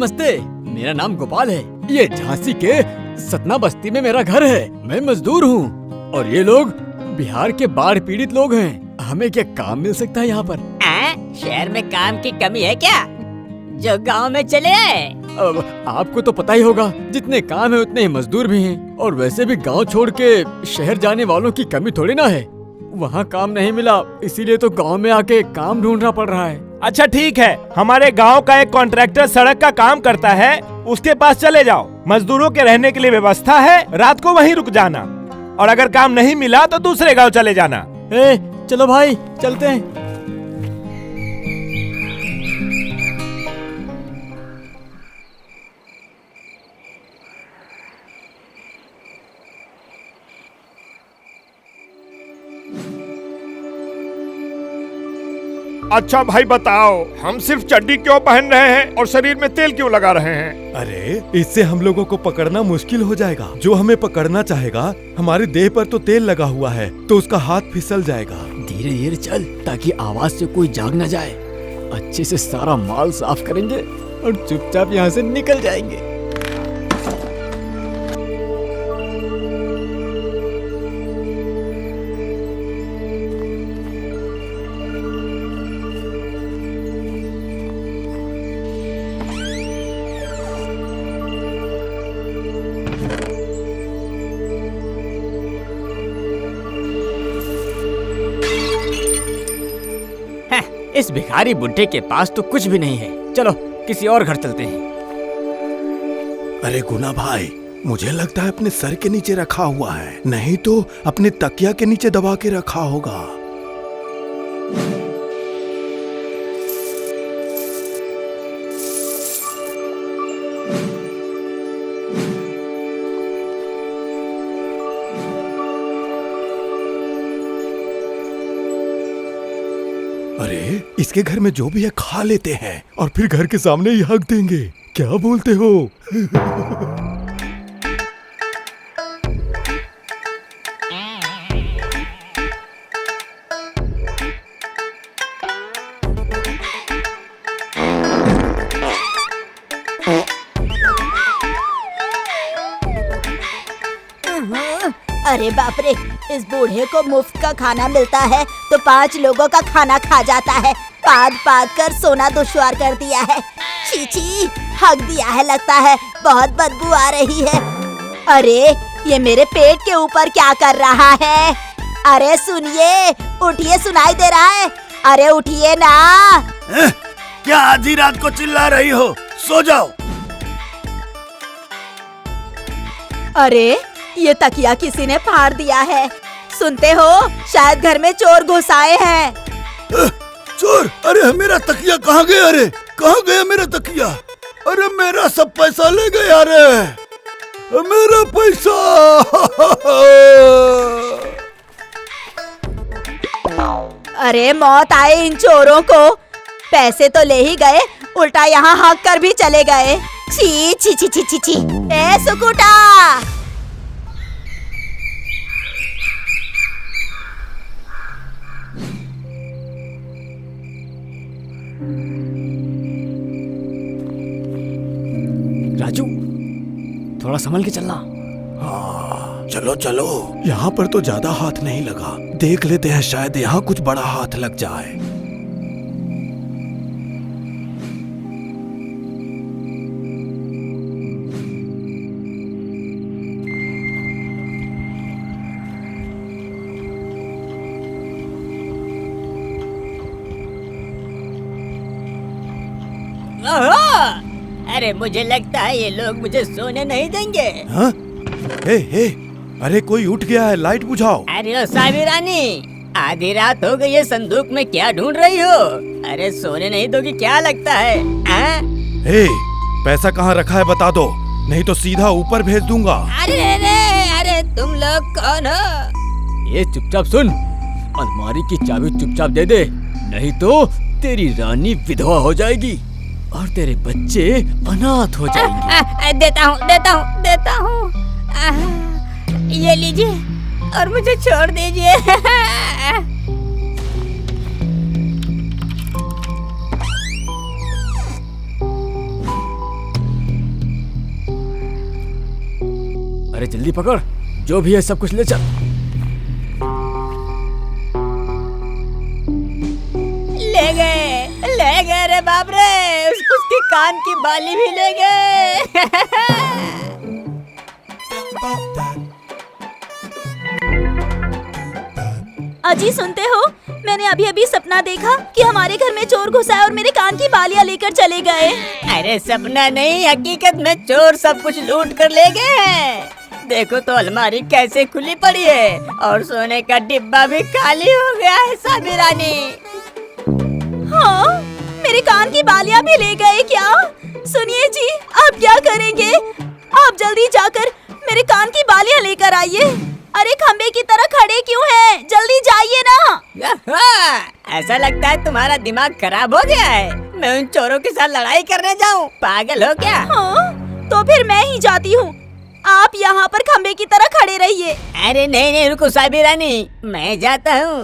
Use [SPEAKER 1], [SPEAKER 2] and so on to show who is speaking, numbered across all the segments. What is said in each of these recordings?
[SPEAKER 1] नमस्ते, मेरा नाम गोपाल है। ये झांसी के सतना बस्ती में मेरा घर है। मैं मजदूर हूँ और ये लोग बिहार के बाढ़ पीड़ित लोग हैं। हमें क्या काम मिल सकता है यहाँ पर?
[SPEAKER 2] शहर में काम की कमी है क्या, जो गांव में चले आए?
[SPEAKER 1] अब आपको तो पता ही होगा, जितने काम है उतने ही मजदूर भी हैं। और वैसे भी गांव छोड़ के शहर जाने वालों की कमी थोड़ी ना है। वहाँ काम नहीं मिला, इसीलिए तो गांव में आके काम ढूंढना पड़ रहा है।
[SPEAKER 3] अच्छा ठीक है, हमारे गांव का एक कॉन्ट्रैक्टर सड़क का काम करता है, उसके पास चले जाओ। मजदूरों के रहने के लिए व्यवस्था है, रात को वहीं रुक जाना। और अगर काम नहीं मिला तो दूसरे गांव चले जाना।
[SPEAKER 1] चलो भाई चलते हैं।
[SPEAKER 3] अच्छा भाई बताओ, हम सिर्फ चड्डी क्यों पहन रहे हैं और शरीर में तेल क्यों लगा रहे हैं?
[SPEAKER 4] अरे इससे हम लोगों को पकड़ना मुश्किल हो जाएगा। जो हमें पकड़ना चाहेगा, हमारे देह पर तो तेल लगा हुआ है, तो उसका हाथ फिसल जाएगा।
[SPEAKER 1] धीरे धीरे चल, ताकि आवाज से कोई जाग न जाए। अच्छे से सारा माल साफ करेंगे और चुपचाप यहाँ से निकल जाएंगे। इस भिखारी बुड्ढे के पास तो कुछ भी नहीं है। चलो किसी और घर चलते हैं।
[SPEAKER 4] अरे गुना भाई, मुझे लगता है अपने सर के नीचे रखा हुआ है, नहीं तो अपने तकिया के नीचे दबा के रखा होगा। अरे इसके घर में जो भी है खा लेते हैं और फिर घर के सामने ही हक देंगे। क्या बोलते हो?
[SPEAKER 5] अरे बाप रे, इस बूढ़े को मुफ्त का खाना मिलता है तो 5 लोगों का खाना खा जाता है। पाद पाद कर सोना दुश्वार कर दिया है। छी छी, हक दिया है लगता है। बहुत बदबू आ रही है। अरे ये मेरे पेट के ऊपर क्या कर रहा है? अरे सुनिए, उठिए, सुनाई दे रहा है। अरे उठिए ना।
[SPEAKER 4] क्या आधी रात को चिल्ला रही हो? सो जाओ।
[SPEAKER 5] अरे ये तकिया किसी ने फाड़ दिया है। सुनते हो, शायद घर में चोर घुस आए हैं।
[SPEAKER 4] चोर? अरे मेरा तकिया कहाँ गया? अरे कहाँ गया मेरा तकिया? अरे मेरा सब पैसा ले गए। अरे मेरा पैसा।
[SPEAKER 5] अरे मौत आए इन चोरों को। पैसे तो ले ही गए, उल्टा यहाँ हक कर भी चले गए। छी छी छी छी छी छी। ए सुकुटा,
[SPEAKER 1] राजू थोड़ा संभल के चलना।
[SPEAKER 4] हाँ चलो चलो, यहाँ पर तो ज्यादा हाथ नहीं लगा। देख लेते हैं, शायद यहाँ कुछ बड़ा हाथ लग जाए।
[SPEAKER 2] अरे मुझे लगता है ये लोग मुझे सोने नहीं देंगे।
[SPEAKER 4] हाँ? हे, अरे कोई उठ गया है, लाइट बुझाओ।
[SPEAKER 2] अरे ओ साबिरानी, आधी रात हो गई है, संदूक में क्या ढूंढ रही हो? अरे सोने नहीं दोगी क्या लगता है?
[SPEAKER 4] हे, पैसा कहाँ रखा है बता दो, नहीं तो सीधा ऊपर भेज दूंगा।
[SPEAKER 2] अरे तुम लोग कौन हो?
[SPEAKER 1] ये चुपचाप सुन, अलमारी की चाबी चुपचाप दे दे, नहीं तो तेरी रानी विधवा हो जाएगी और तेरे बच्चे अनाथ हो जाएंगे।
[SPEAKER 2] देता हूँ। ये लीजिए और मुझे छोड़ दीजिए।
[SPEAKER 1] अरे जल्दी पकड़, जो भी है सब कुछ ले चल।
[SPEAKER 2] ले गए रे बाप रे, उसकी कान की बाली भी ले गए।
[SPEAKER 5] अजी सुनते हो, मैंने अभी अभी सपना देखा कि हमारे घर में चोर घुसा है और मेरे कान की बालियां लेकर चले गए।
[SPEAKER 2] अरे सपना नहीं, हकीकत में चोर सब कुछ लूट कर ले गए हैं। देखो तो अलमारी कैसे खुली पड़ी है और सोने का डिब्बा भी खाली हो गया है साबी रानी।
[SPEAKER 5] हाँ, मेरे कान की बालियां भी ले गए क्या? सुनिए जी, आप क्या करेंगे? आप जल्दी जाकर मेरे कान की बालियां लेकर आइए। अरे खंबे की तरह खड़े क्यों हैं? जल्दी जाइए ना।
[SPEAKER 2] ऐसा लगता है तुम्हारा दिमाग खराब हो गया है। मैं उन चोरों के साथ लड़ाई करने जाऊं? पागल हो क्या?
[SPEAKER 5] हाँ, तो फिर मैं ही जाती हूँ। आप यहाँ पर खंबे की तरह खड़े रहिए।
[SPEAKER 2] अरे नहीं, रुको साबी रानी, मैं जाता हूँ।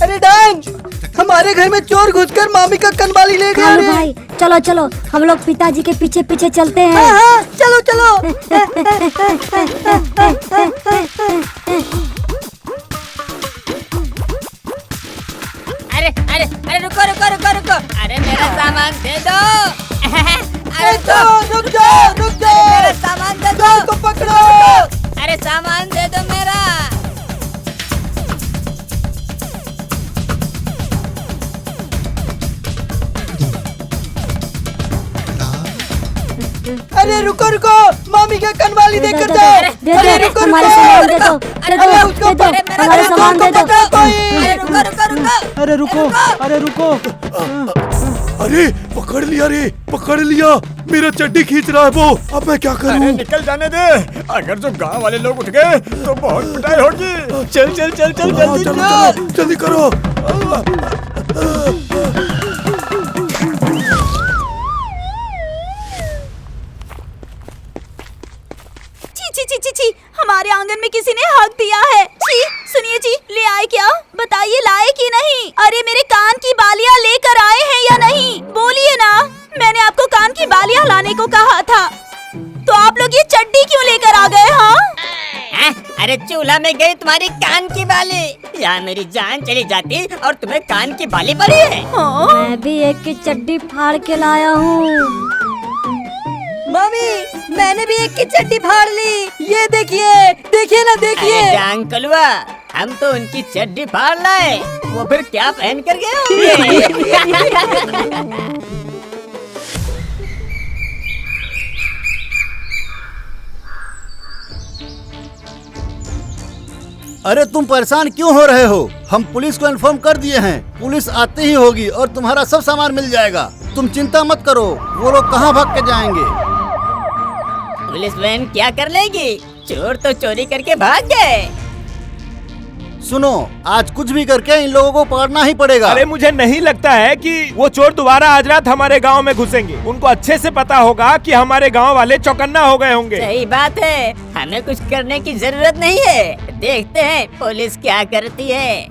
[SPEAKER 6] अरे डान, हमारे घर में चोर घुसकर मामी का कनवाली ले गया।
[SPEAKER 7] कालू भाई चलो चलो, हम लोग पिताजी के पीछे पीछे चलते हैं।
[SPEAKER 6] हाँ हाँ, चलो चलो।
[SPEAKER 2] अरे रुको। अरे मेरा सामान दे दो। अरे
[SPEAKER 6] रुक जाओ।
[SPEAKER 2] मेरा सामान दे दो।
[SPEAKER 6] को पकड़ो।
[SPEAKER 2] अरे सामान दे दो मेरा।
[SPEAKER 6] अरे रुको, मामी का कनवाली देकर
[SPEAKER 7] दे
[SPEAKER 6] जाओ।
[SPEAKER 7] दो,
[SPEAKER 6] अरे रुको,
[SPEAKER 7] हमारे सामान दे दो,
[SPEAKER 6] अरे उसको
[SPEAKER 7] दे दो, हमारे सामान दे दो।
[SPEAKER 6] अरे रुको।
[SPEAKER 4] अरे पकड़ लिया, मेरा चड्डी खींच रहा है वो। अब मैं क्या
[SPEAKER 1] अरे
[SPEAKER 4] करूं?
[SPEAKER 1] निकल जाने दे, अगर जो गांव वाले लोग उठ गए तो बहुत पिटाई होगी। चल
[SPEAKER 4] जल्दी करो।
[SPEAKER 5] छी, हमारे आंगन में किसी ने हक दिया है। छी, सुनिए जी, ले आए क्या? बताइए लाए कि नहीं? अरे मेरे कान की बालियां लेकर आए हैं या नहीं? बोलिए ना, मैंने आपको कान की बालियां लाने को कहा था, तो आप लोग ये चड्डी क्यों लेकर आ गए? हाँ,
[SPEAKER 2] अरे चूल्हा में गई तुम्हारी कान की बाली, यहाँ मेरी जान चली जाती और तुम्हें कान की बाली पड़ी है।
[SPEAKER 5] हाँ?
[SPEAKER 7] मैं भी एक की चड्डी फाड़ के लाया हूँ।
[SPEAKER 6] मामी, मैंने भी एक की चड्डी फाड़ ली। ये देखिए ना।
[SPEAKER 2] अरे जान कलुआ, हम तो उनकी चड्डी फाड़ लाए, वो फिर क्या पहन कर गए होंगे?
[SPEAKER 4] अरे तुम परेशान क्यों हो रहे हो? हम पुलिस को इन्फॉर्म कर दिए हैं। पुलिस आती ही होगी और तुम्हारा सब सामान मिल जाएगा। तुम चिंता मत करो, वो लोग कहाँ भाग के जाएंगे।
[SPEAKER 2] पुलिस वैन क्या कर लेगी? चोर तो चोरी करके भाग गए।
[SPEAKER 4] सुनो, आज कुछ भी करके इन लोगों को पकड़ना ही पड़ेगा।
[SPEAKER 3] अरे मुझे नहीं लगता है कि वो चोर दोबारा आज रात हमारे गांव में घुसेंगे। उनको अच्छे से पता होगा कि हमारे गांव वाले चौकन्ना हो गए होंगे।
[SPEAKER 2] सही बात है, हमें कुछ करने की जरूरत नहीं है। देखते हैं पुलिस क्या करती है।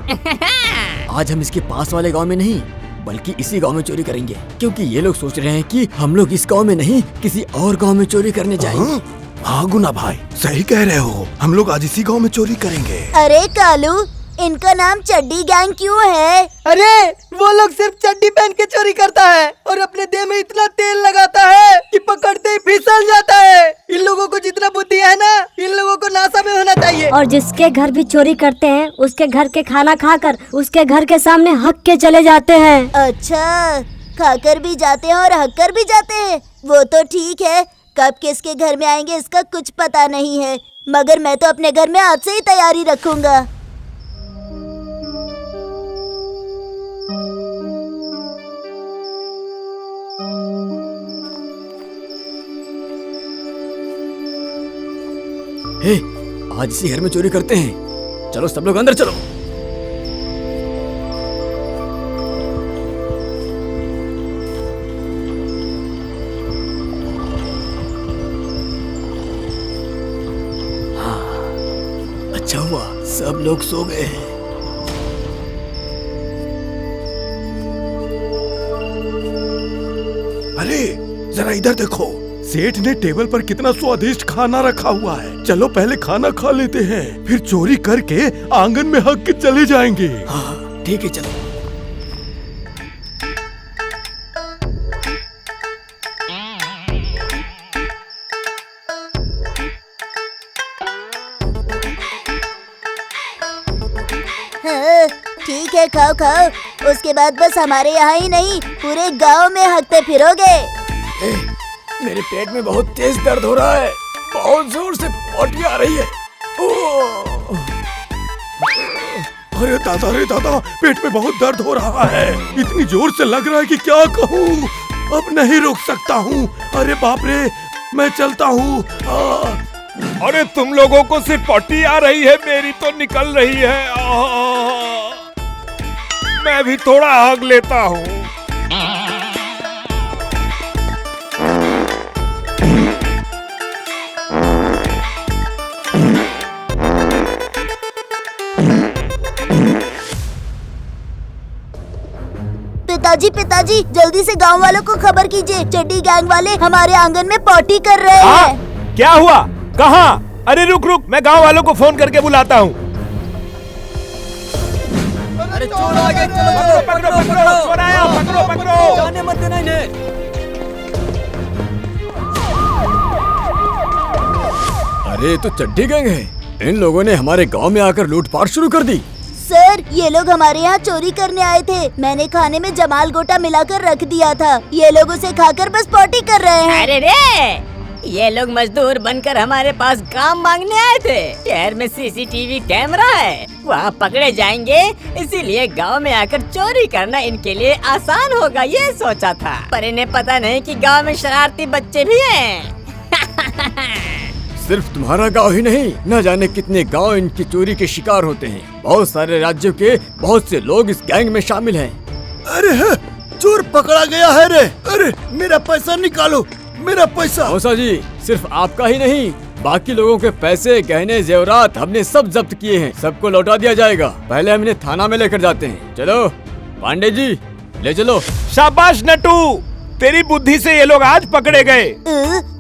[SPEAKER 1] आज हम इसके पास वाले गांव में नहीं बल्कि इसी गांव में चोरी करेंगे, क्योंकि ये लोग सोच रहे हैं कि हम लोग इस गांव में नहीं किसी और गांव में चोरी करने जाएंगे।
[SPEAKER 4] हाँ गुना भाई, सही कह रहे हो। हम लोग आज इसी गांव में चोरी करेंगे।
[SPEAKER 5] अरे कालू, इनका नाम चड्डी गैंग क्यों है?
[SPEAKER 6] अरे वो लोग सिर्फ चड्डी पहन के चोरी करता है और अपने देह में इतना तेल लगाता है कि पकड़ते ही फिसल जाता है। इन लोगों को जितना बुद्धि है ना, इन लोगों को नासा में होना चाहिए।
[SPEAKER 7] और जिसके घर भी चोरी करते हैं, उसके घर के खाना खाकर उसके घर के सामने हक के चले जाते हैं।
[SPEAKER 5] अच्छा, खाकर भी जाते हैं और हक कर भी जाते हैं। वो तो ठीक है, कब किसके घर में आएंगे इसका कुछ पता नहीं है, मगर मैं तो अपने घर में आज से ही तैयारी रखूंगा।
[SPEAKER 1] हे, आज इसी घर में चोरी करते हैं। चलो सब लोग अंदर चलो। हाँ, अच्छा हुआ सब लोग सो गए हैं।
[SPEAKER 4] अरे जरा इधर देखो, सेठ ने टेबल पर कितना स्वादिष्ट खाना रखा हुआ है। चलो पहले खाना खा लेते हैं, फिर चोरी करके आंगन में हक के चले जाएंगे। हाँ ठीक है, चलो।
[SPEAKER 5] हाँ, ठीक है, खाओ खाओ। उसके बाद बस हमारे यहाँ ही नहीं, पूरे गांव में हकते फिरोगे।
[SPEAKER 1] मेरे पेट में बहुत तेज दर्द हो रहा है, बहुत जोर से पोटी आ रही है। ओह!
[SPEAKER 4] अरे दादा, रे दादा, पेट में बहुत दर्द हो रहा है। इतनी जोर से लग रहा है कि क्या कहूँ, अब नहीं रुक सकता हूँ। अरे बाप रे, मैं चलता हूँ।
[SPEAKER 3] अरे तुम लोगों को सिर्फ पॉटी आ रही है, मेरी तो निकल रही है। मैं भी थोड़ा हग लेता हूँ।
[SPEAKER 5] पिताजी, जल्दी से गांव वालों को खबर कीजिए, चड्डी गैंग वाले हमारे आंगन में पॉटी कर रहे हैं।
[SPEAKER 3] क्या हुआ? कहाँ? अरे रुक, मैं गांव वालों को फोन करके बुलाता हूँ।
[SPEAKER 1] अरे चोर आ गए, चलो पकड़ो, जाने मत देना इन्हें। अरे तो चड्डी गैंग है, इन लोगों ने हमारे गांव में आकर लूटपाट शुरू कर दी।
[SPEAKER 5] सर, ये लोग हमारे यहाँ चोरी करने आए थे। मैंने खाने में जमाल गोटा मिलाकर रख दिया था। ये लोग उसे खाकर बस पॉटी कर रहे हैं।
[SPEAKER 2] अरे रे, ये लोग मजदूर बनकर हमारे पास काम मांगने आए थे। शहर में सीसीटीवी कैमरा है, वहाँ पकड़े जाएंगे, इसीलिए गांव में आकर चोरी करना इनके लिए आसान होगा, ये सोचा था। पर इन्हें पता नहीं कि गांव में शरारती बच्चे भी हैं।
[SPEAKER 1] सिर्फ तुम्हारा गांव ही नहीं, न जाने कितने गांव इनकी चोरी के शिकार होते हैं। बहुत सारे राज्यों के बहुत से लोग इस गैंग में शामिल हैं।
[SPEAKER 4] अरे चोर पकड़ा गया है रे। अरे मेरा पैसा निकालो, मेरा पैसा।
[SPEAKER 1] मौसा जी, सिर्फ आपका ही नहीं, बाकी लोगों के पैसे, गहने, जेवरात हमने सब जब्त किए हैं। सबको लौटा दिया जाएगा। पहले हम इन्हें थाना में लेकर जाते हैं। चलो पांडे जी, ले चलो।
[SPEAKER 3] शाबाश नटू, तेरी बुद्धि से ये लोग आज पकड़े गए।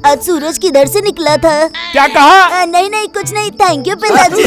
[SPEAKER 5] आज सूरज किधर से निकला था?
[SPEAKER 3] क्या कहा?
[SPEAKER 5] नहीं कुछ नहीं, थैंक यू पिताजी।